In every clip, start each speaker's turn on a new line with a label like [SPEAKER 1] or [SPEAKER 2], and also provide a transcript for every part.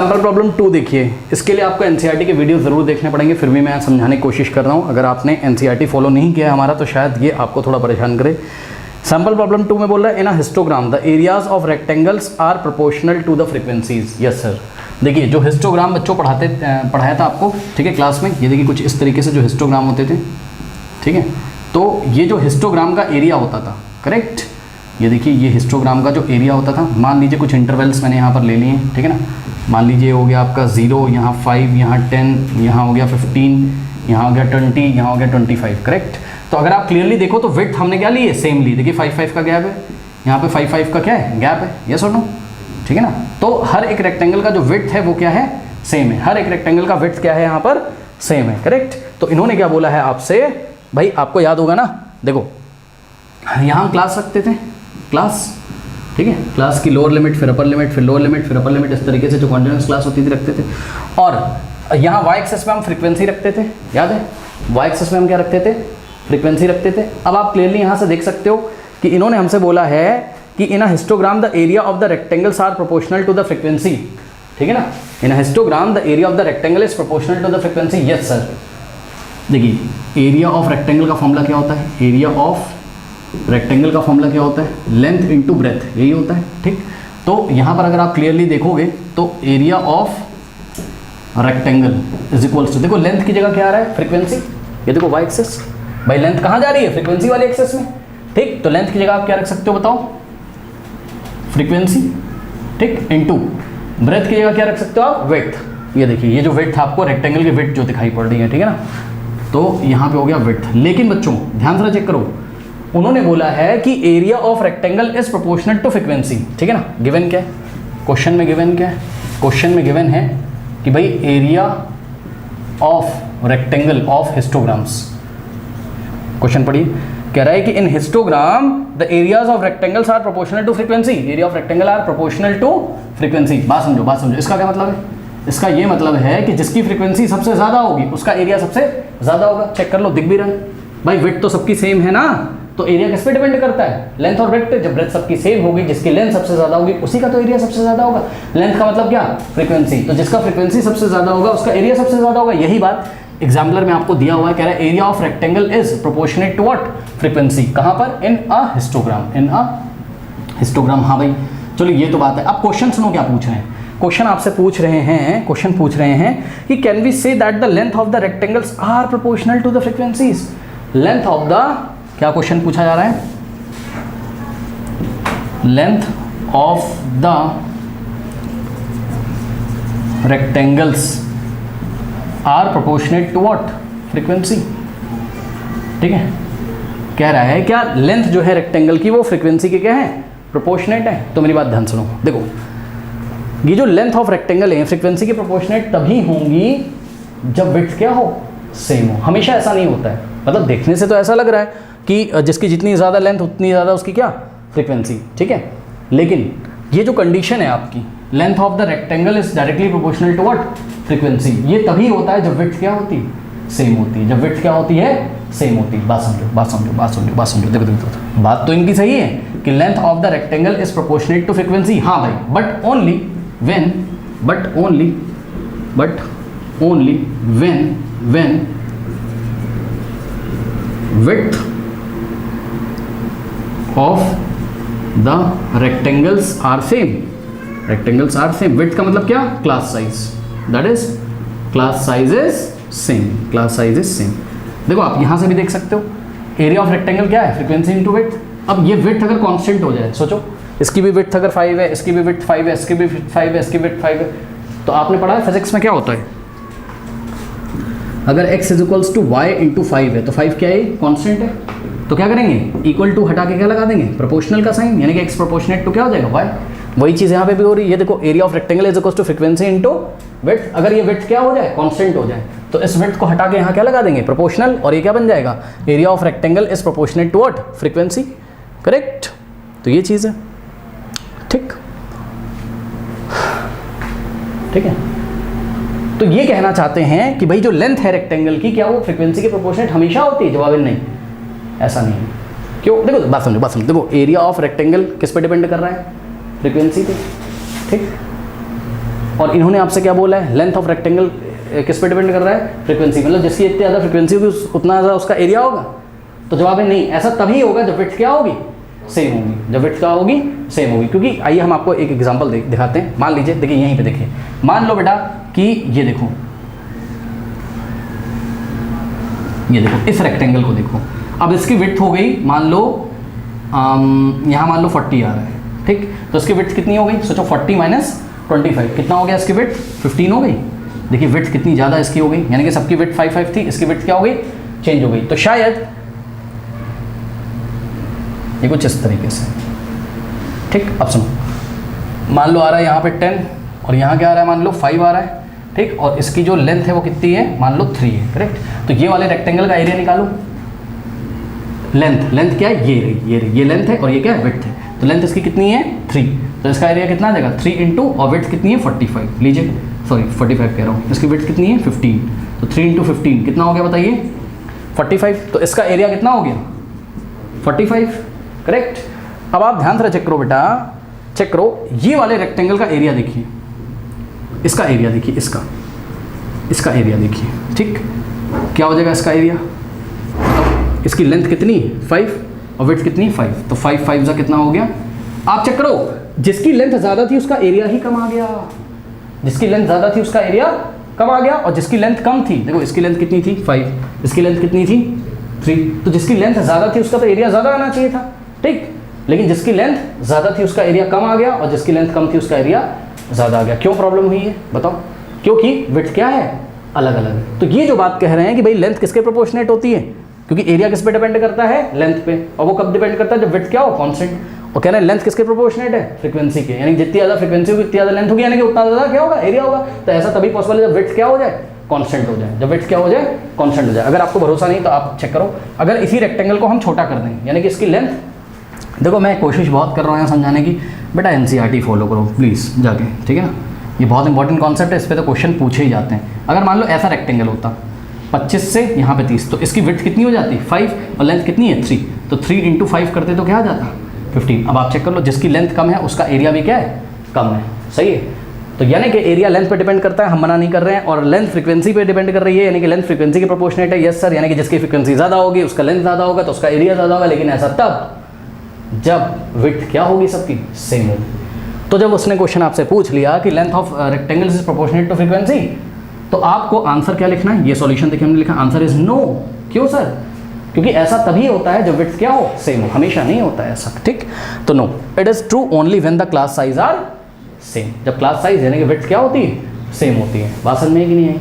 [SPEAKER 1] Sample problem 2 देखिए, इसके लिए आपको एनसीईआरटी के वीडियो ज़रूर देखने पड़ेंगे, फिर भी मैं समझाने की कोशिश कर रहा हूँ। अगर आपने एनसीईआरटी फॉलो नहीं किया है हमारा तो शायद ये आपको थोड़ा परेशान करे। सैम्पल प्रॉब्लम 2 में बोल रहा है in a histogram the areas of rectangles are proportional to the frequencies. Yes sir, देखिए जो हिस्टोग्राम बच्चों पढ़ाया था आपको, ठीक है, क्लास में, ये देखिए कुछ इस तरीके से जो हिस्टोग्राम होते थे, ठीक है। तो ये जो हिस्टोग्राम का एरिया होता था, करेक्ट, ये देखिए ये हिस्टोग्राम का जो एरिया होता था, मान लीजिए कुछ इंटरवल्स मैंने यहाँ पर ले लिए हैं, ठीक है ना। मान लीजिए हो गया आपका 0, यहाँ 5, यहाँ 10, यहाँ हो गया 15, यहाँ हो गया 20, यहाँ हो गया 25, करेक्ट। तो अगर आप क्लियरली देखो तो विड्थ हमने क्या ली है, सेम ली, देखिए 5 का गैप है, यहाँ पे 5 का क्या है, गैप है, यस और नो, ठीक है ना। तो हर एक रेक्टेंगल का जो विड्थ है वो क्या है, सेम है, हर एक रेक्टेंगल का विड्थ क्या है यहाँ पर, सेम है, करेक्ट। तो इन्होंने क्या बोला है आपसे, भाई आपको याद होगा ना, देखो यहाँ हम क्लास रखते थे, क्लास, ठीक है, क्लास की लोअर लिमिट, फिर अपर लिमिट, फिर लोअर लिमिट, फिर अपर लिमिट, इस तरीके से जो कॉन्टिन्यूस क्लास होती थी रखते थे। और यहाँ वाई एक्सेस में हम फ्रीक्वेंसी रखते थे, याद है, वाई एक्सेस में हम क्या रखते थे, फ्रीक्वेंसी रखते थे। अब आप क्लियरली यहाँ से देख सकते हो कि इन्होंने हमसे बोला है कि in a histogram the area of the rectangles are proportional to the frequency, ठीक है ना। In a histogram the area of the rectangle is proportional to the frequency. Yes sir, देखिए एरिया ऑफ रेक्टेंगल का formula क्या होता है, area of rectangle का formula क्या होता है, लेंथ इनटू ब्रेथ, यही होता है, ठीक। तो यहाँ पर अगर आप क्लियरली देखोगे तो area of rectangle is equals to, देखो लेंथ की जगह क्या आ रहा है, फ्रीक्वेंसी, ये देखो वाई एक्सेस, भाई लेंथ कहाँ जा रही है, फ्रीक्वेंसी वाले एक्सेस में, ठीक। तो लेंथ की जगह आप क्या रख सकते हो बताओ, फ्रीक्वेंसी, ठीक, इनटू ब्रेथ की जगह क्या रख सकते हो आप, विड्थ। ये देखिए ये जो विड्थ आपको रेक्टेंगल की विड्थ जो दिखाई पड़ रही है, ठीक है ना, तो यहाँ पे हो गया विड्थ। लेकिन बच्चों ध्यान से चेक करो, उन्होंने बोला है कि area of rectangle is proportional to frequency, ठीक है ना। गिवन क्या है, क्वेश्चन में गिवन क्या है, क्वेश्चन में गिवन है कि भाई area of rectangle of histograms, question पढ़िए, कह रहा है कि in histogram the areas of rectangles are proportional to frequency, area of rectangle are proportional to frequency. बात समझो, बात समझो, इसका क्या मतलब है, इसका ये मतलब है कि जिसकी फ्रीक्वेंसी सबसे ज्यादा होगी उसका एरिया सबसे ज्यादा होगा। चेक कर लो, दिख भी रहा है भाई, विड्थ तो सबकी सेम है ना, तो एरिया किस पे डिपेंड करता है, लेंथ और ब्रेथ पे। जब ब्रेथ सबकी सेम होगी, जिसकी लेंथ सबसे ज्यादा होगी उसी का तो एरिया सबसे ज्यादा होगा। लेंथ का मतलब क्या, फ्रीक्वेंसी, तो जिसका फ्रीक्वेंसी सबसे ज्यादा होगा उसका एरिया सबसे ज्यादा होगा। यही बात एग्जाम्पलर में आपको दिया हुआ है, कह रहा है area of rectangle is proportionate to what, frequency. कहां पर, इन a histogram, in a histogram. हाँ भाई चलो ये तो बात है। अब क्वेश्चन सुनो क्या पूछ रहे हैं, क्वेश्चन आपसे पूछ रहे हैं, क्वेश्चन पूछ रहे हैं कि can we say that the length of the rectangles are proportional to the frequencies. Length of the, क्या क्वेश्चन पूछा जा रहा है, length of the rectangles are proportionate to what, frequency, ठीक है। कह रहा है क्या लेंथ जो है रेक्टेंगल की वो फ्रीक्वेंसी के क्या है, प्रोपोर्शनेट है। तो मेरी बात ध्यान सुनो, देखो ये जो लेंथ ऑफ रेक्टेंगल है फ्रीक्वेंसी के प्रोपोर्शनेट तभी होंगी जब विड्थ क्या हो, सेम हो। हमेशा ऐसा नहीं होता है, मतलब देखने से तो ऐसा लग रहा है कि जिसकी जितनी ज़्यादा लेंथ उतनी ज़्यादा उसकी क्या, फ्रीक्वेंसी, ठीक है। लेकिन ये जो कंडीशन है आपकी, length of the rectangle is directly proportional to what, frequency, ये तभी होता है जब विड्थ क्या होती है, सेम होती है। जब विड्थ क्या होती है, सेम होती है। बात समझो, बात समझो, बात समझो, बात समझो, देखो देखो, बात तो इनकी सही है कि length of the rectangle is proportionate to frequency. हाँ भाई, but only when, but only when width of the rectangles are same, rectangles are same। width का मतलब क्या, class size, that is class size is same, class size is same। देखो आप यहाँ से भी देख सकते हो एरिया ऑफ रेक्टेंगल क्या है, फ्रीक्वेंसी इनटू विड्थ। अब ये विड्थ अगर कांस्टेंट हो जाए, सोचो इसकी भी विड्थ अगर 5 है, इसकी भी विड्थ 5 है, इसकी भी विड्थ 5 है, इसकी विड्थ 5 है, तो आपने पढ़ा है फिजिक्स में क्या होता है, अगर x is equals to Y into 5 है तो 5 क्या है, कांस्टेंट है, तो क्या करेंगे, इक्वल टू हटा के क्या लगा देंगे, प्रोपोर्शनल का साइन, यानी कि x प्रोपोर्शनेट टू क्या हो जाएगा, y। वही चीज़ यहाँ पे भी हो रही है। ये देखो area of rectangle is equals to frequency into width. अगर ये विड्थ क्या हो जाए, कांस्टेंट हो जाए, तो इस विड्थ को हटा के यहाँ क्या लगा देंगे, प्रोपोर्शनल, और ये क्या बन जाएगा, area of rectangle is proportionate to what, frequency, correct. तो ये चीज़ है, ठीक, ठीक है। तो ये कहना चाहते हैं कि भाई जो लेंथ है रेक्टेंगल की, क्या वो फ्रीक्वेंसी के प्रोपोर्शनेट हमेशा होती है, जवाब नहीं, ऐसा नहीं है। क्यों, देखो बात समझो, बात समझो, देखो एरिया ऑफ रेक्टेंगल किस पे डिपेंड कर रहा है, फ्रीक्वेंसी पे, ठीक। और इन्होंने आपसे क्या बोला है, लेंथ ऑफ रेक्टेंगल किस पे डिपेंड कर रहा है, फ्रीक्वेंसी, मतलब जिसकी इतनी ज़्यादा फ्रीक्वेंसी होगी उतना ज़्यादा उसका एरिया होगा। तो जवाब है नहीं, ऐसा तभी होगा जब विड्थ क्या होगी, सेम होगी। जब विड्थ क्या होगी, सेम होगी। क्योंकि आइए हम आपको एक एग्जांपल दिखाते हैं। मान लीजिए, देखिए यहीं पे देखिए, मान लो बेटा कि ये देखो इस रेक्टेंगल को देखो, अब इसकी विड्थ हो गई मान लो यहाँ मान लो 40 आ रहा है, ठीक। तो इसकी विड्थ कितनी हो गई, सोचो 40 माइनस 25 कितना हो गया, इसकी विड्थ 15 हो गई। देखिए विड्थ कितनी ज़्यादा इसकी हो गई, यानी कि सबकी विड्थ 5 थी, इसकी विड्थ क्या हो गई, चेंज हो गई। तो शायद ये कुछ इस तरीके से, ठीक। अब सुनो, मान लो आ रहा है यहाँ पे 10 और यहाँ क्या आ रहा है, मान लो 5 आ रहा है, ठीक। और इसकी जो लेंथ है वो कितनी है, मान लो 3 है, करेक्ट। तो ये वाले रेक्टेंगल का एरिया निकालो। लेंथ क्या है, ये लेंथ है और ये क्या है, विड्थ है। तो लेंथ इसकी कितनी है, 3। तो इसका एरिया कितना आ जाएगा, 3 इंटू, और विड्थ कितनी है 45, लीजिए सॉरी 45 कह रहा हूँ, इसकी विड्थ कितनी है 15। तो 3 इंटू 15 कितना हो गया बताइए, 45। तो इसका एरिया कितना हो गया, 45, करेक्ट। अब आप ध्यान से चेक करो बेटा, चेक करो, ये वाले रेक्टेंगल का एरिया देखिए, इसका एरिया देखिए, इसका एरिया देखिए, ठीक। क्या हो जाएगा इसका एरिया, इसकी लेंथ कितनी 5 और विड्थ कितनी 5, तो 5 5 जा कितना हो गया। आप चेक करो, जिसकी लेंथ ज़्यादा थी उसका एरिया ही कम आ गया, जिसकी लेंथ ज़्यादा थी उसका एरिया कम आ गया, और जिसकी लेंथ कम थी, देखो इसकी लेंथ कितनी थी 5, इसकी लेंथ कितनी थी 3, तो जिसकी लेंथ ज़्यादा थी उसका तो एरिया ज़्यादा आना चाहिए था, ठीक। लेकिन जिसकी लेंथ ज़्यादा थी उसका एरिया कम आ गया, और जिसकी लेंथ कम थी उसका एरिया ज़्यादा आ गया। क्यों प्रॉब्लम हुई है बताओ, क्योंकि विड्थ क्या है, अलग अलग है। तो ये जो बात कह रहे हैं कि भाई लेंथ किसके प्रोपोर्शनेट होती है, क्योंकि एरिया किस पे डिपेंड करता है, लेंथ पे, और वो कब डिपेंड करता है, जब विड्थ क्या हो, कांस्टेंट। और कह रहे हैं लेंथ किसके प्रोपोर्शनेट है, फ्रीक्वेंसी के, यानी जितनी ज़्यादा फ्रीक्वेंसी होगी उतनी ज़्यादा लेंथ होगी, यानी कि उतना ज़्यादा क्या होगा, एरिया होगा। तो ऐसा तभी पॉसिबल है जब विड्थ क्या हो जाए, कांस्टेंट हो जाए, जब विड्थ क्या हो जाए, कांस्टेंट हो जाए। अगर आपको भरोसा नहीं तो आप चेक करो, अगर इसी रेक्टेंगल को हम छोटा कर दें, यानी कि इसकी लेंथ, देखो मैं कोशिश बहुत कर रहा हूँ यहाँ समझाने की, बेटा एनसीईआरटी फॉलो करो प्लीज़ जाके, ठीक है ना। ये बहुत इंपॉर्टेंट कॉन्सेप्ट है, इस पर तो क्वेश्चन पूछे ही जाते हैं। अगर मान लो ऐसा रेक्टेंगल होता 25 से यहाँ पे 30, तो इसकी विड्थ कितनी हो जाती 5 और लेंथ कितनी है 3, तो 3 इंटू 5 करते तो क्या आ जाता 15। अब आप चेक कर लो, जिसकी लेंथ कम है उसका एरिया भी क्या है, कम है, सही है। तो यानी कि एरिया लेंथ पे डिपेंड करता है, हम मना नहीं कर रहे हैं, और लेंथ फ्रीक्वेंसी पे डिपेंड कर रही है, यानी कि लेंथ फ्रीक्वेंसी के प्रोपोर्शनेट है, यस सर। यानी कि जिसकी फ्रीक्वेंसी ज़्यादा होगी उसका लेंथ ज़्यादा होगा, तो उसका एरिया ज़्यादा होगा, लेकिन ऐसा तब जब विड्थ क्या होगी, सबकी सेम होगी। तो जब उसने क्वेश्चन आपसे पूछ लिया कि length of rectangle is proportionate to frequency, तो आपको आंसर क्या लिखना है, ये सॉल्यूशन देखिए हमने लिखा, आंसर इज नो। क्यों सर, क्योंकि ऐसा तभी होता है जब विड्थ क्या हो, सेम हो, हमेशा नहीं होता है ऐसा, ठीक। तो no, it is true only when the class size are same, जब क्लास साइज यानी कि विड्थ क्या होती है, सेम होती है। बात समझ में कि नहीं आई,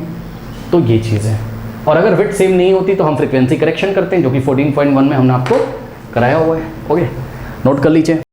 [SPEAKER 1] तो ये चीज़ है। और अगर विड्थ सेम नहीं होती तो हम फ्रीक्वेंसी करेक्शन करते हैं, जो कि 14.1 में हमने आपको कराया हुआ है, ओके, नोट कर लीजिए।